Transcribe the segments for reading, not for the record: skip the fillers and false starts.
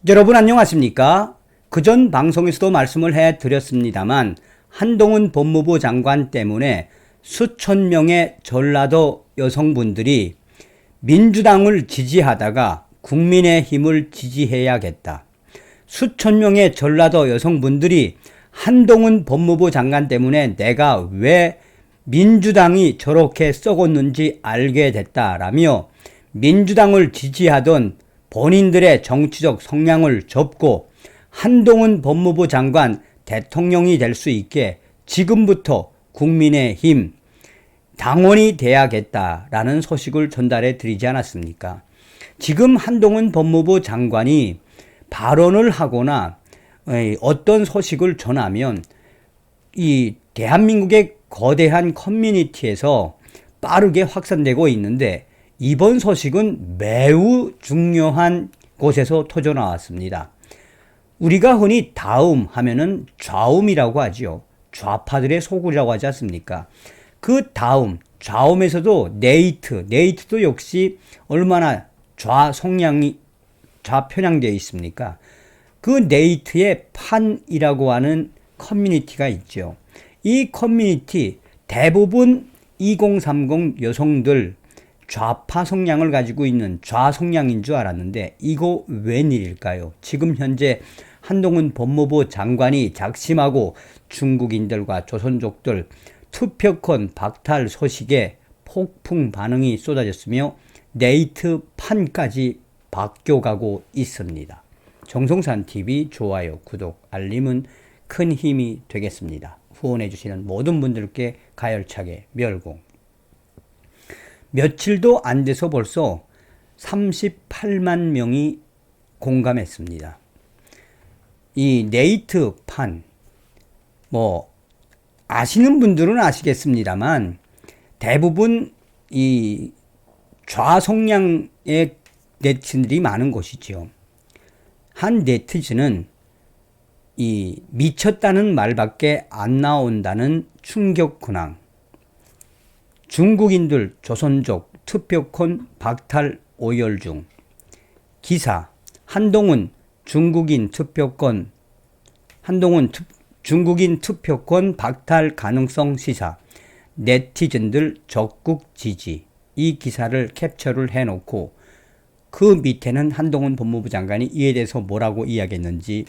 여러분 안녕하십니까? 그전 방송에서도 말씀을 해드렸습니다만 한동훈 법무부 장관 때문에 수천 명의 전라도 여성분들이 민주당을 지지하다가 국민의힘을 지지해야겠다. 수천 명의 전라도 여성분들이 한동훈 법무부 장관 때문에 내가 왜 민주당이 저렇게 썩었는지 알게 됐다라며 민주당을 지지하던 본인들의 정치적 성향을 접고 한동훈 법무부 장관 대통령이 될 수 있게 지금부터 국민의힘 당원이 돼야겠다라는 소식을 전달해 드리지 않았습니까? 지금 한동훈 법무부 장관이 발언을 하거나 어떤 소식을 전하면 이 대한민국의 거대한 커뮤니티에서 빠르게 확산되고 있는데 이번 소식은 매우 중요한 곳에서 터져 나왔습니다. 우리가 흔히 다음 하면은 좌움이라고 하죠. 좌파들의 소굴이라고 하지 않습니까? 그 다음, 좌움에서도 네이트도 역시 얼마나 좌편향되어 있습니까? 그 네이트의 판이라고 하는 커뮤니티가 있죠. 이 커뮤니티 대부분 2030 여성들 좌파 성향을 가지고 있는 좌성향인 줄 알았는데 이거 웬일일까요? 지금 현재 한동훈 법무부 장관이 작심하고 중국인들과 조선족들 투표권 박탈 소식에 폭풍 반응이 쏟아졌으며 네이트 판까지 바뀌어가고 있습니다. 정성산TV 좋아요, 구독, 알림은 큰 힘이 되겠습니다. 후원해주시는 모든 분들께 가열차게 멸공. 며칠도 안 돼서 벌써 38만 명이 공감했습니다. 이 네이트판, 아시는 분들은 아시겠습니다만 대부분 이 좌성향의 네티즌들이 많은 곳이죠. 한 네티즌은 이 미쳤다는 말밖에 안 나온다는 충격 근황, 중국인들 중국인족 투표권 박탈 오열 중, 기사 한동훈 중국인 투표권 박탈 가능성 시사, 네티즌들 적극 지지. 이 기사를 캡처를 해놓고 그 밑에는 한동훈 법무부 장관이 이에 대해서 뭐라고 이야기했는지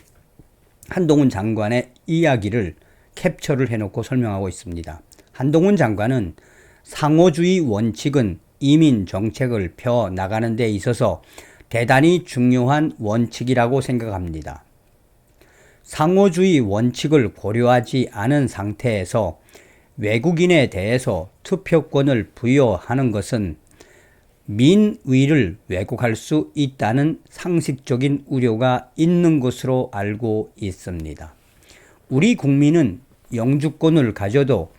한동훈 장관의 이야기를 캡처를 해놓고 설명하고 있습니다. 한동훈 장관은 상호주의 원칙은 이민 정책을 펴 나가는 데 있어서 대단히 중요한 원칙이라고 생각합니다. 상호주의 원칙을 고려하지 않은 상태에서 외국인에 대해서 투표권을 부여하는 것은 민의를 왜곡할 수 있다는 상식적인 우려가 있는 것으로 알고 있습니다. 우리 국민은 영주권을 가져도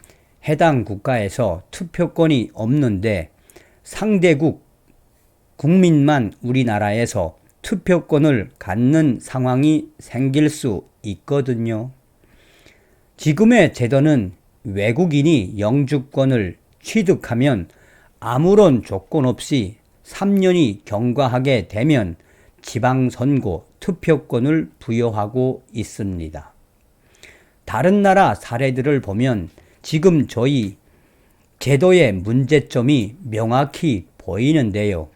해당 국가에서 투표권이 없는데 상대국 국민만 우리나라에서 투표권을 갖는 상황이 생길 수 있거든요. 지금의 제도는 외국인이 영주권을 취득하면 아무런 조건 없이 3년이 경과하게 되면 지방선거 투표권을 부여하고 있습니다. 다른 나라 사례들을 보면 지금 저희 제도의 문제점이 명확히 보이는데요.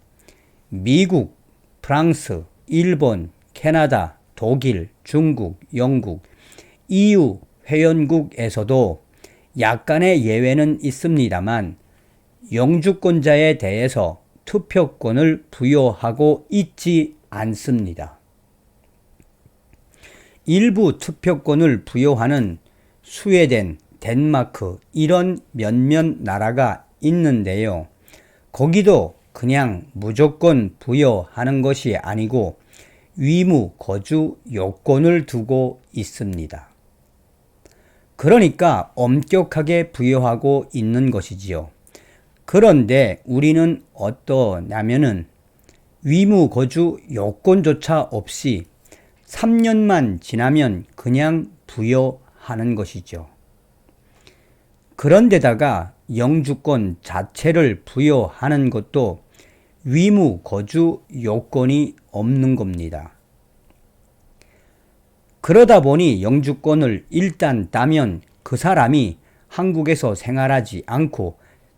미국, 프랑스, 일본, 캐나다, 독일, 중국, 영국, EU 회원국에서도 약간의 예외는 있습니다만 영주권자에 대해서 투표권을 부여하고 있지 않습니다. 일부 투표권을 부여하는 스웨덴, 덴마크 이런 몇몇 나라가 있는데요. 거기도 그냥 무조건 부여하는 것이 아니고 위무 거주 요건을 두고 있습니다. 그러니까 엄격하게 부여하고 있는 것이지요. 그런데 우리는 어떠냐면은 위무 거주 요건조차 없이 3년만 지나면 그냥 부여하는 것이죠. 그런데다가 영주권 자체를 부여하는 것도 위무 거주 요건이 없는 겁니다. 그러다 보니 영주권을 일단 따면 그 사람이 한국에서 생활하지 않고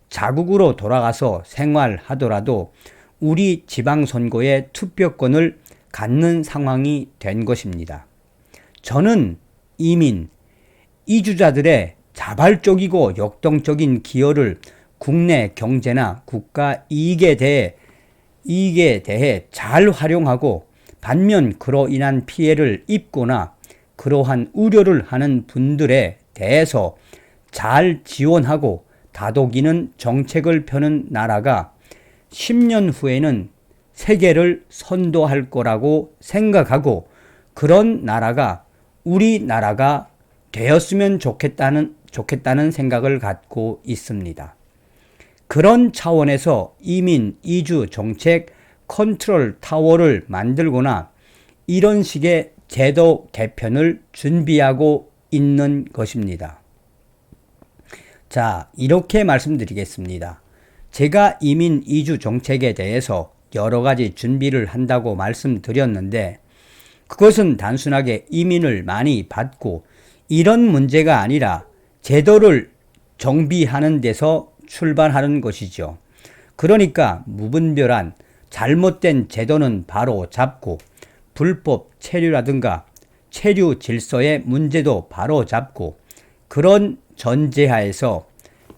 자국으로 돌아가서 생활하더라도 우리 지방선거에 투표권을 갖는 상황이 된 것입니다. 저는 이민, 이주자들의 자발적이고 역동적인 기여를 국내 경제나 국가 이익에 대해 잘 활용하고 반면 그로 인한 피해를 입거나 그러한 우려를 하는 분들에 대해서 잘 지원하고 다독이는 정책을 펴는 나라가 10년 후에는 세계를 선도할 거라고 생각하고 그런 나라가 우리나라가 되었으면 좋겠다는 생각을 갖고 있습니다. 그런 차원에서 이민, 이주 정책 컨트롤 타워를 만들거나 이런 식의 제도 개편을 준비하고 있는 것입니다. 자, 이렇게 말씀드리겠습니다. 제가 이민, 이주 정책에 대해서 여러 가지 준비를 한다고 말씀드렸는데 그것은 단순하게 이민을 많이 받고 이런 문제가 아니라 제도를 정비하는 데서 출발하는 것이죠. 그러니까 무분별한 잘못된 제도는 바로 잡고 불법 체류라든가 체류 질서의 문제도 바로 잡고 그런 전제하에서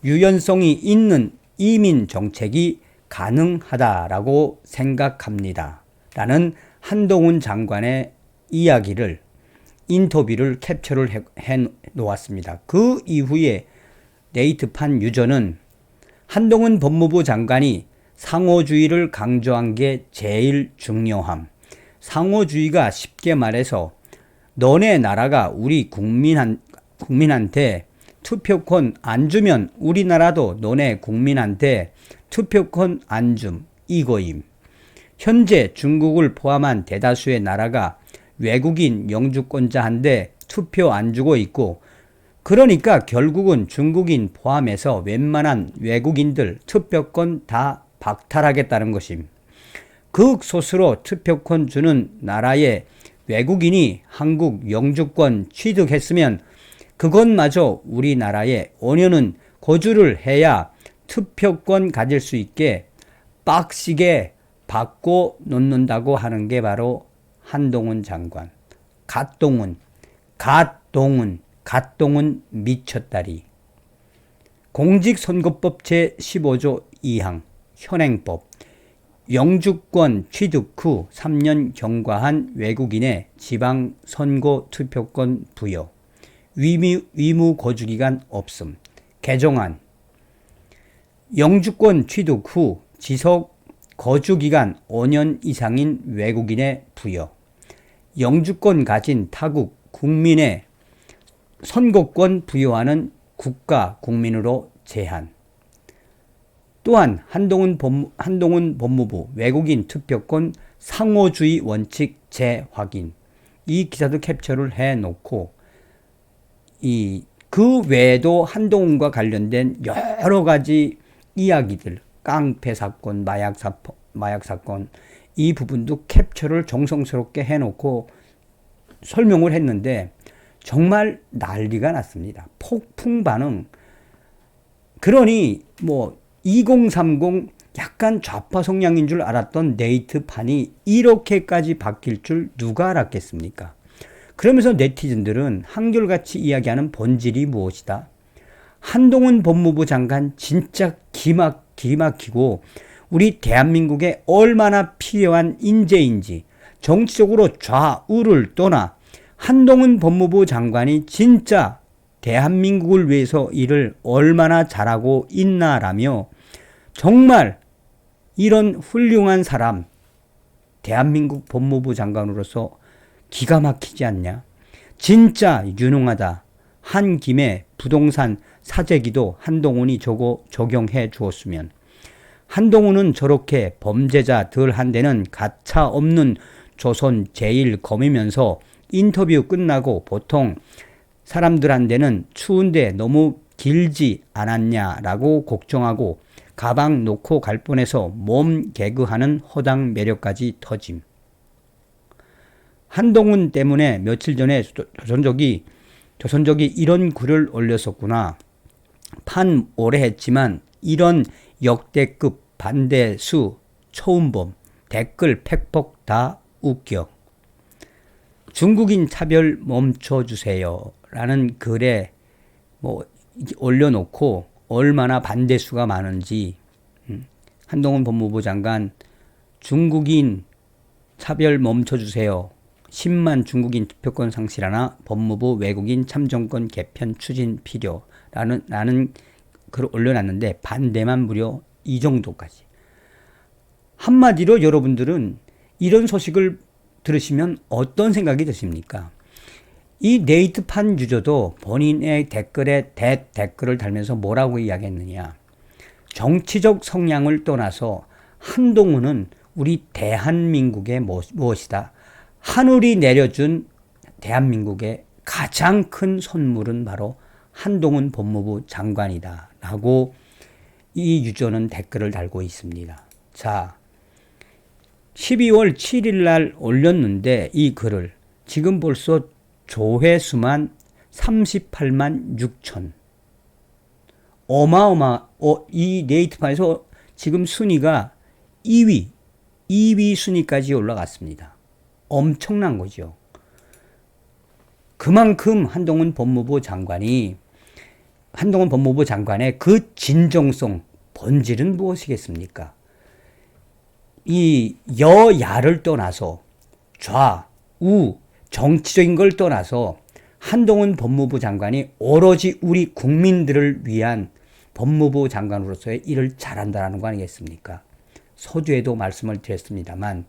유연성이 있는 이민 정책이 가능하다라고 생각합니다. 라는 한동훈 장관의 이야기를 인터뷰를 캡처를 해 놓았습니다. 그 이후에 네이트판 유저는 한동훈 법무부 장관이 상호주의를 강조한 게 제일 중요함. 상호주의가 쉽게 말해서 너네 나라가 우리 국민한테 투표권 안 주면 우리나라도 너네 국민한테 투표권 안 줌. 이거임. 현재 중국을 포함한 대다수의 나라가 외국인 영주권자한테 투표 안 주고 있고 그러니까 결국은 중국인 포함해서 웬만한 외국인들 투표권 다 박탈하겠다는 것임. 극소수로 투표권 주는 나라의 외국인이 한국 영주권 취득했으면 그것마저 우리나라에 5년은 거주를 해야 투표권 가질 수 있게 빡시게 바꿔 놓는다고 하는 게 바로 한동훈 장관. 갓동훈 미쳤다리. 공직선거법 제15조 2항 현행법 영주권 취득 후 3년 경과한 외국인의 지방선거 투표권 부여 위무 거주기간 없음. 개정안 영주권 취득 후 지속 거주기간 5년 이상인 외국인의 부여 영주권 가진 타국 국민의 선거권 부여하는 국가 국민으로 제한. 또한 한동훈 법무부 외국인 투표권 상호주의 원칙 재확인. 이 기사도 캡처를 해놓고 그 외에도 한동훈과 관련된 여러 가지 이야기들, 깡패 사건, 마약 사건 이 부분도 캡처를 정성스럽게 해놓고 설명을 했는데 정말 난리가 났습니다. 폭풍 반응. 그러니 2030 약간 좌파 성향인 줄 알았던 네이트판이 이렇게까지 바뀔 줄 누가 알았겠습니까? 그러면서 네티즌들은 한결같이 이야기하는 본질이 무엇이다? 한동훈 법무부 장관 진짜 기막히고 우리 대한민국에 얼마나 필요한 인재인지 정치적으로 좌우를 떠나 한동훈 법무부 장관이 진짜 대한민국을 위해서 일을 얼마나 잘하고 있나라며 정말 이런 훌륭한 사람 대한민국 법무부 장관으로서 기가 막히지 않냐? 진짜 유능하다. 한 김에 부동산 사재기도 한동훈이 적용해 주었으면. 한동훈은 저렇게 범죄자들한테는 가차 없는 조선 제1검이면서 인터뷰 끝나고 보통 사람들한테는 추운데 너무 길지 않았냐라고 걱정하고 가방 놓고 갈 뻔해서 몸 개그하는 허당 매력까지 터짐. 한동훈 때문에 며칠 전에 조선족이 이런 글을 올렸었구나. 판 오래 했지만 이런 역대급 반대수 처음 봄. 댓글 팩폭 다 웃겨. 중국인 차별 멈춰주세요. 라는 글에 올려놓고 얼마나 반대수가 많은지 한동훈 법무부 장관 중국인 차별 멈춰주세요. 10만 중국인 투표권 상실하나 법무부 외국인 참정권 개편 추진 필요라는 글을 올려놨는데 반대만 무려 이 정도까지. 한마디로 여러분들은 이런 소식을 들으시면 어떤 생각이 드십니까? 이 네이트판 유저도 본인의 댓글에 댓글을 달면서 뭐라고 이야기했느냐. 정치적 성향을 떠나서 한동훈은 우리 대한민국의 무엇이다. 하늘이 내려준 대한민국의 가장 큰 선물은 바로 한동훈 법무부 장관이다. 라고 이 유저는 댓글을 달고 있습니다. 자, 12월 7일 날 올렸는데 이 글을 지금 벌써 조회수만 38만 6천. 이 네이트판에서 지금 순위가 2위 순위까지 올라갔습니다. 엄청난 거죠. 그만큼 한동훈 법무부 장관의 그 진정성, 본질은 무엇이겠습니까? 이 여야를 떠나서 좌우 정치적인 걸 떠나서 한동훈 법무부 장관이 오로지 우리 국민들을 위한 법무부 장관으로서의 일을 잘한다는 거 아니겠습니까? 서두에도 말씀을 드렸습니다만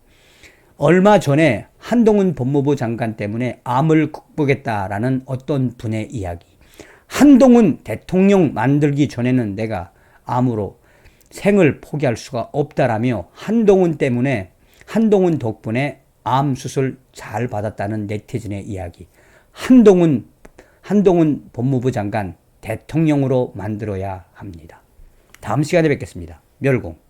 얼마 전에 한동훈 법무부 장관 때문에 암을 극복했다라는 어떤 분의 이야기. 한동훈 대통령 만들기 전에는 내가 암으로 생을 포기할 수가 없다라며 한동훈 덕분에 암 수술 잘 받았다는 네티즌의 이야기. 한동훈 법무부 장관 대통령으로 만들어야 합니다. 다음 시간에 뵙겠습니다. 멸공.